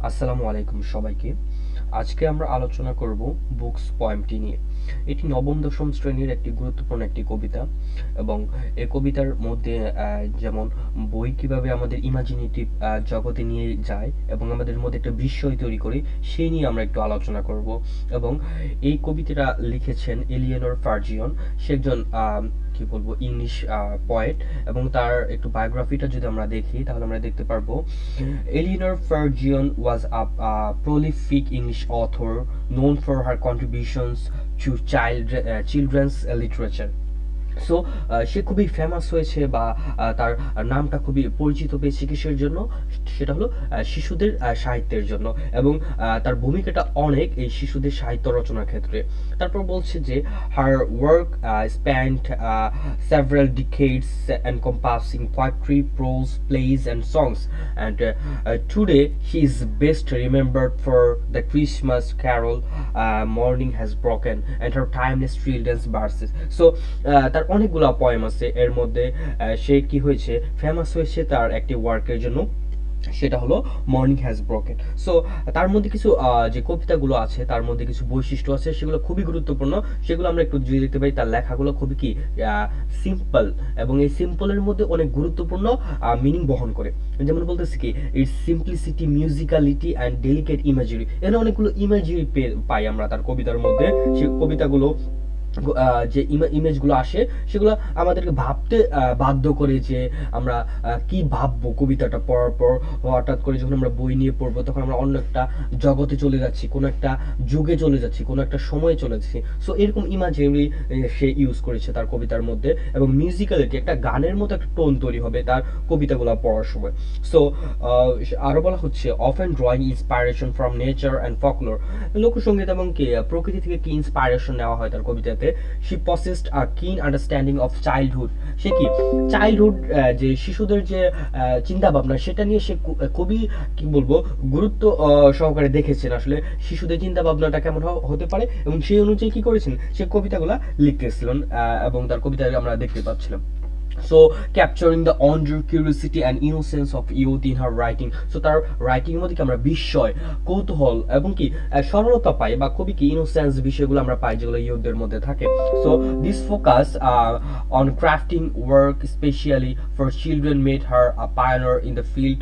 আসসালামু আলাইকুম সবাইকে। আজকে আমরা আলোচনা করব বুকস পয়েমটি নিয়ে। এটি নবম দশম শ্রেণীর একটি গুরুত্বপূর্ণ একটি কবিতা এবং এই কবিতার মধ্যে যেমন বই কিভাবে আমাদের ইমাজিনেটিভ জগতে নিয়ে যায় এবং আমাদের মধ্যে একটা বিস্ময় তৈরি করে সেই নিয়ে আমরা একটু আলোচনা করব। এবং এই কবিতাটা লিখেছেন এলিয়েনর ফার্জিয়ন। সে একজন কি বলবো ইংলিশ পয়েট এবং তার একটু বায়োগ্রাফিটা যদি আমরা দেখি তাহলে আমরা দেখতে পারবো Eleanor Farjeon was a prolific English author known for her contributions to children's literature. So সে খুবই ফেমাস হয়েছে বা তার নামটা খুবই পরিচিত পেয়েছে কিসের জন্য, সেটা হলো শিশুদের সাহিত্যের জন্য এবং তার ভূমিকাটা অনেক এই শিশুদের সাহিত্য রচনার ক্ষেত্রে। তারপর বলছে যে her work spend several decades encompassing poetry, prose, plays and songs, and today he is best remembered for the Christmas carol Morning Has Broken and her timeless children's verses. So তার অনেকগুলো পয়েম আছে, এর মধ্যে সে কি হয়েছে famous হয়েছে তার একটি ওয়ার্কের জন্য, সেটা হলো মর্নিং হ্যাজ ব্রোকেন। সো তার মধ্যে কিছু যে কবিতাগুলো আছে তার মধ্যে কিছু বৈশিষ্ট্য আছে, সেগুলো খুবই গুরুত্বপূর্ণ। সেগুলো আমরা একটু যদি দেখতে পাই, তার লেখাগুলো খুবই কি সিম্পল এবং এই সিম্পলের মধ্যে অনেক গুরুত্বপূর্ণ মিনিং বহন করে। যেমন বলতেছি কি it's simplicity, musicality and delicate imagery, এখানে অনেকগুলো ইমেজারি পাই আমরা তার কবিতার মধ্যে। সেই কবিতাগুলো যে ইমেজগুলো আসে সেগুলো আমাদেরকে ভাবতে বাধ্য করে যে আমরা কি ভাববো কবিতাটা পড়ার পর। হঠাৎ করে যখন আমরা বই নিয়ে পড়বো তখন আমরা অন্য একটা জগতে চলে যাচ্ছি, কোনো একটা যুগে চলে যাচ্ছি, কোনো একটা সময়ে চলে যাচ্ছি। সো এরকম ইমাজিনারি সে ইউজ করেছে তার কবিতার মধ্যে এবং মিউজিক্যালিটি, একটা গানের মতো একটা টোন তৈরি হবে তার কবিতাগুলো পড়ার সময়। সো আরো বলা হচ্ছে often drawing inspiration from nature and ফকলোর, লোকসঙ্গীত এবং কি প্রকৃতি থেকে কি ইন্সপাইরেশন নেওয়া হয় তার কবিতাতে। শি পসেসড আ কিন আন্ডারস্ট্যান্ডিং অফ চাইল্ডহুড, সে কি চাইল্ডহুড যে শিশুদের যে চিন্তা ভাবনা সেটা নিয়ে সে খুবই কি বলবো গুরুত্ব সহকারে দেখেছেন আসলে শিশুদের চিন্তা ভাবনাটা কেমন হতে পারে এবং সেই অনুযায়ী কি করেছেন সে কবিতাগুলা লিখতেছিলেন এবং তার কবিতায় আমরা দেখতে পাচ্ছিলাম। So capturing the wonder, curiosity and innocence of youth in her writing. So তার রাইটিং এর মধ্যে কি আমরা বিস্ময়, কৌতূহল এবং কি সরলতা পাই বা খুবই কি ইনোসেন্স বিষয়গুলো আমরা পাই যেগুলো ইউথদের মধ্যে থাকে। So this focus on crafting work especially for children made her a pioneer in the field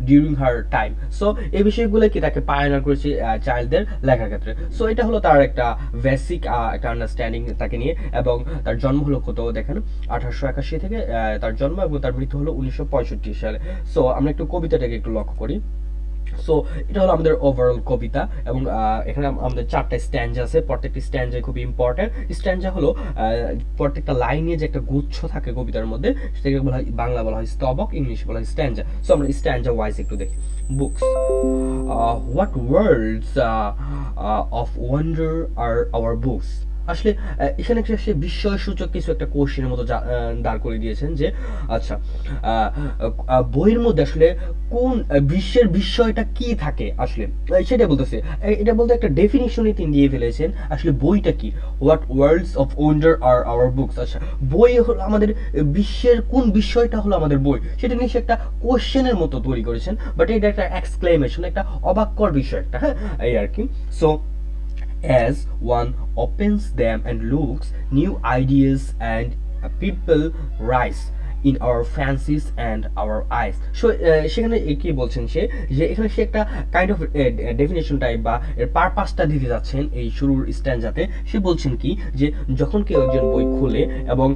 during her time. So এই বিষয়গুলো কি তাকে পায়োনিয়ার করেছে চাইল্ডদের লেখার ক্ষেত্রে। সো এটা হলো তার একটা বেসিক একটা আন্ডারস্ট্যান্ডিং তাকে নিয়ে। এবং তার জন্ম হলো কত দেখেন 1881 থেকে তার জন্ম এবং তার মৃত্যু হলো 1965 সালে। সো আমরা একটু কবিতাটাকে একটু লক্ষ্য করি। সো এটা হলো আমাদের ওভারঅল কবিতা এবং এখানে আমাদের 4টা স্ট্যান্জা আছে, প্রত্যেকটি স্ট্যান্জাই খুবই ইম্পর্টেন্ট। স্ট্যান্জা হলো প্রত্যেকটা লাইনে যে একটা গুচ্ছ থাকে কবিতার মধ্যে, সেটাকে বলা হয় বাংলা বলা হয় স্তবক, ইংলিশ বলা হয় স্ট্যান্জা। সো আমরা স্ট্যান্জা ওয়াইজ একটু দেখি। Books, what worlds of wonder are our books. আসলে এখানে সে বিস্ময় সূচক কিছু একটা কোশ্চেনের মতো দাঁড় করে দিয়েছেন যে আচ্ছা বইয়ের মধ্যে আসলে কোন বিশ্বের বিস্ময়টা কি থাকে আসলে সেটা বলতেছে। এটা বলতে একটা ডেফিনিশনই তিনি দিয়ে ফেলেছেন আসলে বইটা কি। What worlds of wonder are our books. আচ্ছা বই হলো আমাদের বিশ্বের কোন বিষয়টা হলো আমাদের বই, সেটা নিয়ে সে একটা কোশ্চেনের মতো তৈরি করেছেন, বাট এটা একটা এক্সক্লেমেশন, একটা অবাক্যর বিষয় একটা, হ্যাঁ এই আর কি। So as one opens them and looks, new ideas and people rise in our fancies and our eyes. So সেখানে কি বলছেন সে যে এখানে সে একটা কাইন্ড অফ ডেফিনেশন টাইপ বা এর পারপাসটা দিতে যাচ্ছেন এই শুরুর স্ট্যান্ডাতে। সে বলছেন কি যে যখন কেউ একজন বই খোলে এবং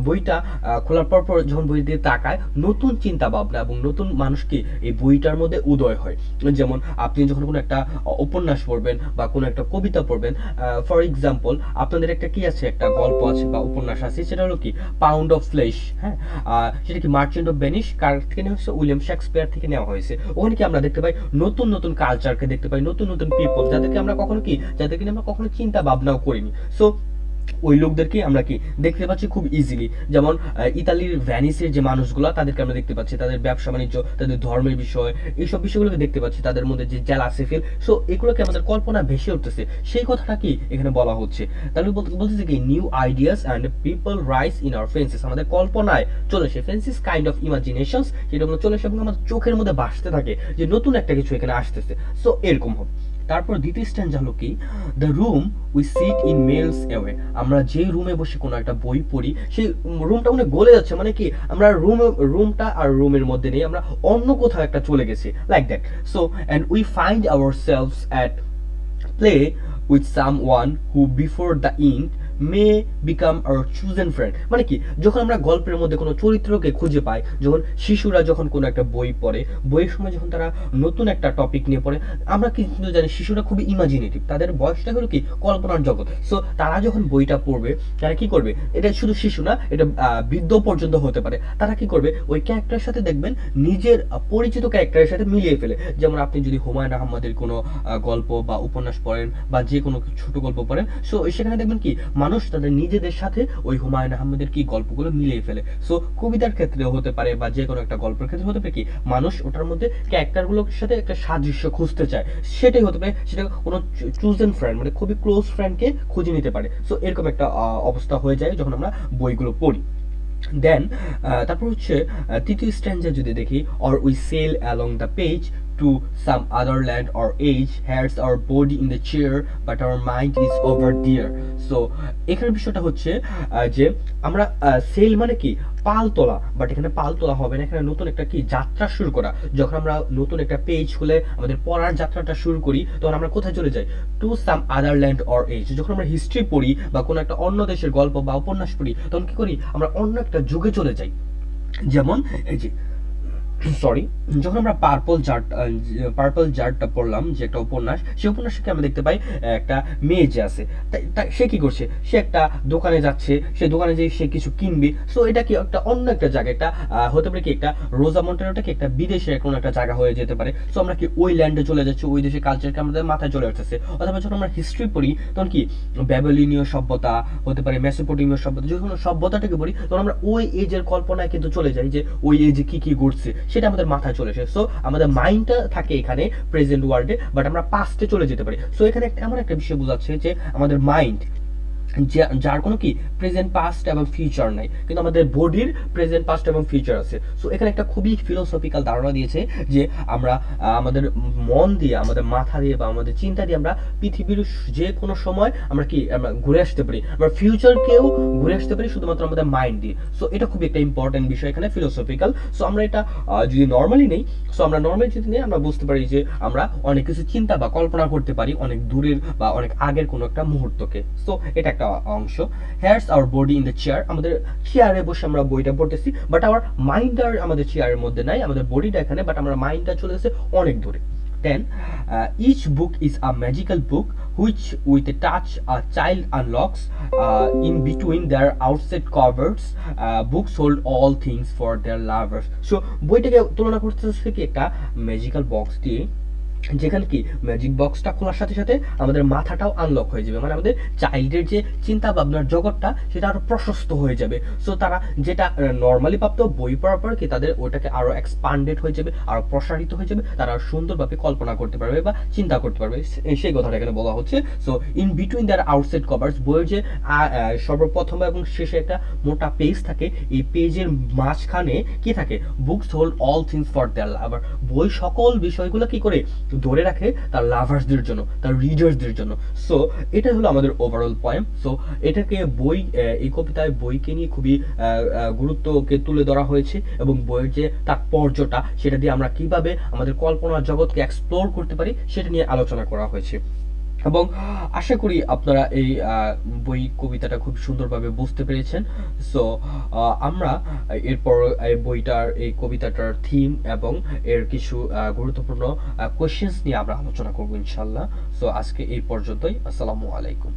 বইটা খোলার পর যখন বই দিয়ে তাকায় নতুন চিন্তা ভাবনা এবং নতুন মানুষকে এই বইটার মধ্যে উদয় হয়। যেমন আপনি যখন কোনো একটা উপন্যাস পড়বেন বা কোনো একটা কবিতা পড়বেন, ফর এক্সাম্পল আপনাদের একটা কি আছে একটা গল্প আছে বা উপন্যাস আছে, সেটা হলো কি পাউন্ড অফ ফ্লেশ, হ্যাঁ সেটা কি মার্চেন্ট অফ ভেনিস কার থেকে নেওয়া হয়েছে, উইলিয়াম শেক্সপিয়ার থেকে নেওয়া হয়েছে। ওখানে কি আমরা দেখতে পাই নতুন নতুন কালচারকে দেখতে পাই, নতুন নতুন পিপল যাদেরকে আমরা কখনো চিন্তা ভাবনাও করিনি। সো ওই লোকদেরকে আমরা কি দেখতে পাচ্ছি খুব ইজিলি। যেমন ইতালির ভ্যানিসের যে মানুষগুলো তাদেরকে আমরা দেখতে পাচ্ছি, তাদের ব্যবসা বাণিজ্য, তাদের ধর্মের বিষয়, এইসব বিষয়গুলোকে দেখতে পাচ্ছি, তাদের মধ্যে যে জেলাসি ফিল, সো এগুলোকে আমাদের কল্পনা ভেসে উঠতেছে, সেই কথাটা কি এখানে বলা হচ্ছে। তাহলে বলতেছে কি new ideas and people rise in our fences, আমাদের কল্পনায় চলে আসে, ফেন্সেস কাইন্ড অফ ইমাজিনেশনস, যেটা আমরা চলে আসে এবং আমাদের চোখের মধ্যে ভাসতে থাকে যে নতুন একটা কিছু এখানে আসতেছে। সো এরকম হবে। তারপর দ্বিতীয় স্ট্যান্জা হলো কি, the room we sit in melts away, আমরা যে রুমে বসে কোনো একটা বই পড়ি সেই রুমটা মানে গলে যাচ্ছে, মানে কি আমরা রুমটা আর রুমের মধ্যে নেই, আমরা অন্য কোথাও একটা চলে গেছি, like that. So and we find ourselves at play with someone who before the ink may become our chosen friend, মানে কি যখন আমরা গল্পের মধ্যে কোনো চরিত্রকে খুঁজে পাই, যখন শিশুরা যখন কোনো একটা বই পড়ে, বইয়ের সময় যখন তারা নতুন একটা টপিক নিয়ে পড়ে, আমরা কিন্তু জানি শিশুরা খুবই ইমাজিনেটিভ, তাদের বয়সটা হলো কি কল্পনার জগৎ। সো তারা যখন বইটা পড়বে তারা কি করবে, এটা শুধু শিশু না, এটা বৃদ্ধ পর্যন্ত হতে পারে, তারা কি করবে ওই ক্যারেক্টারের সাথে দেখবেন নিজের পরিচিত ক্যারেক্টারের সাথে মিলিয়ে ফেলে। যেমন আপনি যদি হুমায়ুন আহমেদের কোনো গল্প বা উপন্যাস পড়েন বা যে কোনো ছোট গল্প পড়েন, সো সেখানে দেখবেন কি মানুষ তাদের নিজেদের সাথে ওই হুমায়ুন আহমেদের কি গল্পগুলো মিলিয়ে ফেলে। সো কবিতার ক্ষেত্রেও হতে পারে বা যে কোনো একটা গল্পের ক্ষেত্রে হতে পারে কি মানুষ ওটার মধ্যে ক্যারেক্টারগুলোর সাথে একটা সাদৃশ্য খুঁজতে চায়, সেটাই হতে পারে, সেটা কোনো চুজেন ফ্রেন্ড মানে খুবই ক্লোজ ফ্রেন্ডকে খুঁজে নিতে পারে। সো এরকম একটা অবস্থা হয়ে যায় যখন আমরা বইগুলো পড়ি। দেন তারপর হচ্ছে তৃতীয় স্ট্যান্ডা যদি দেখি, or we sail along the page to some other land or age, here's our body in the chair but our mind is over there. So এখানে বিষয়টা হচ্ছে যে আমরা সেল মানে কি পাল তোলা, বাট এখানে পাল তোলা হবে না, এখানে নতুন একটা কি যাত্রা শুরু করা। যখন আমরা নতুন একটা পেজ খুলে আমাদের পড়ার যাত্রাটা শুরু করি তখন আমরা কোথায় চলে যাই, to some other land or age. যখন আমরা হিস্ট্রি পড়ি বা কোনো একটা অন্য দেশের গল্প বা উপন্যাস পড়ি তখন কি করি, আমরা অন্য একটা যুগে চলে যাই। যেমন এই যে সরি, যখন আমরা পার্পল জারটা পড়লাম যে একটা উপন্যাস, সেই উপন্যাসকে আমরা দেখতে পাই একটা মেয়ে যে আছে, সে কি করছে, সে একটা দোকানে যাচ্ছে, সে দোকানে যেয়ে সে কিছু কিনবে। সো এটা কি একটা অন্য একটা জায়গা, একটা হতে পারে কি একটা রোজা মন্টেরোটা কি একটা বিদেশের কোনো একটা জায়গা হয়ে যেতে পারে। সো আমরা কি ওই ল্যান্ডে চলে যাচ্ছি, ওই দেশের কালচারকে আমাদের মাথায় চলে আসতেছে। অথবা যখন আমরা হিস্ট্রি পড়ি তখন কি ব্যাবিলনীয় সভ্যতা হতে পারে, মেসোপটেমীয় সভ্যতা, যখন সভ্যতাটাকে পড়ি তখন আমরা ওই এজের কল্পনায় কিন্তু চলে যাই যে ওই এজে কি কি ঘটছে সেটা আমাদের মাথায় চলে আসে। সো আমাদের মাইন্ডটা থাকে এখানে প্রেজেন্ট ওয়ার্ল্ডে, বাট আমরা পাস্টে চলে যেতে পারি। সো এখানে এমন একটা বিষয় বোঝাচ্ছে যে আমাদের মাইন্ড যার কোনো কি প্রেজেন্ট পাস্ট এবং ফিউচার নাই, কিন্তু আমাদের বডির প্রেজেন্ট পাস্ট এবং ফিউচার আছে। সো এখানে একটা খুবই ফিলোসফিক্যাল ধারণা দিয়েছে যে আমরা আমাদের মন দিয়ে, আমাদের মাথা দিয়ে বা আমাদের চিন্তা দিয়ে আমরা পৃথিবীর যে কোনো সময় আমরা কি আমরা ঘুরে আসতে পারি, আমরা ফিউচারকেও ঘুরে আসতে পারি শুধুমাত্র আমাদের মাইন্ড দিয়ে। সো এটা খুবই একটা ইম্পর্টেন্ট বিষয় এখানে ফিলোসফিক্যাল। সো আমরা এটা যদি নর্মালি নেই, সো আমরা নর্মালি যদি নেই আমরা বুঝতে পারি যে আমরা অনেক কিছু চিন্তা বা কল্পনা করতে পারি অনেক দূরের বা অনেক আগের কোনো একটা মুহূর্তকে। সো এটা একটা অংশ। Here's our body in the chair, আমাদের চেয়ারে বসে আমরা বইটা পড়তেছি, বাট আওয়ার মাইন্ড আর আমাদের চেয়ারের মধ্যে নাই, আমাদের বডিটা এখানে, বাট আমরা মাইন্ডটা চলে গেছে অনেক দূরে। Then each book is a magical book which with a touch a child unlocks. In between their outside covers books hold all things for their lovers. So বইটাকে তুলনা করতেছে কি একটা ম্যাজিক্যাল বক্স দিয়ে, যেখানে কি ম্যাজিক বক্সটা খোলার সাথে সাথে আমাদের মাথাটাও আনলক হয়ে যাবে, মানে আমাদের চাইল্ডের যে চিন্তা ভাবনার জগৎটা সেটা আরো প্রশস্ত হয়ে যাবে। সো তারা যেটা নর্মালি ভাবতো বই পড়ার পর কি তাদের ওটাকে আরো এক্সপান্ডেড হয়ে যাবে, আরো প্রসারিত হয়ে যাবে, তারা সুন্দরভাবে কল্পনা করতে পারবে বা চিন্তা করতে পারবে, সেই কথাটা এখানে বলা হচ্ছে। So in between their outside covers, বইয়ের যে সর্বপ্রথম এবং শেষে একটা মোটা পেজ থাকে, এই পেজের মাঝখানে কি থাকে, books hold all things for their lover, বই সকল বিষয়গুলো কি করে ধরে রাখে তার লাভার্সদের জন্য, তার রিডার্সদের জন্য। সো এটা হলো আমাদের ওভারঅল পয়েন্ট। সো এটাকে বই, এই কবিতায় বইকে নিয়ে খুবই গুরুত্বকে তুলে ধরা হয়েছে এবং বইয়ের যে তাৎপর্যটা সেটা দিয়ে আমরা কিভাবে আমাদের কল্পনার জগৎকে এক্সপ্লোর করতে পারি সেটা নিয়ে আলোচনা করা হয়েছে। এবং আশা করি আপনারা এই বই কবিতাটা খুব সুন্দরভাবে বুঝতে পেরেছেন। সো আমরা এরপর এই বইটার এই কবিতাটার থিম এবং এর কিছু গুরুত্বপূর্ণ কোয়েশ্চেন্স নিয়ে আমরা আলোচনা করবো ইনশাল্লাহ। সো আজকে এই পর্যন্তই। আসসালামু আলাইকুম।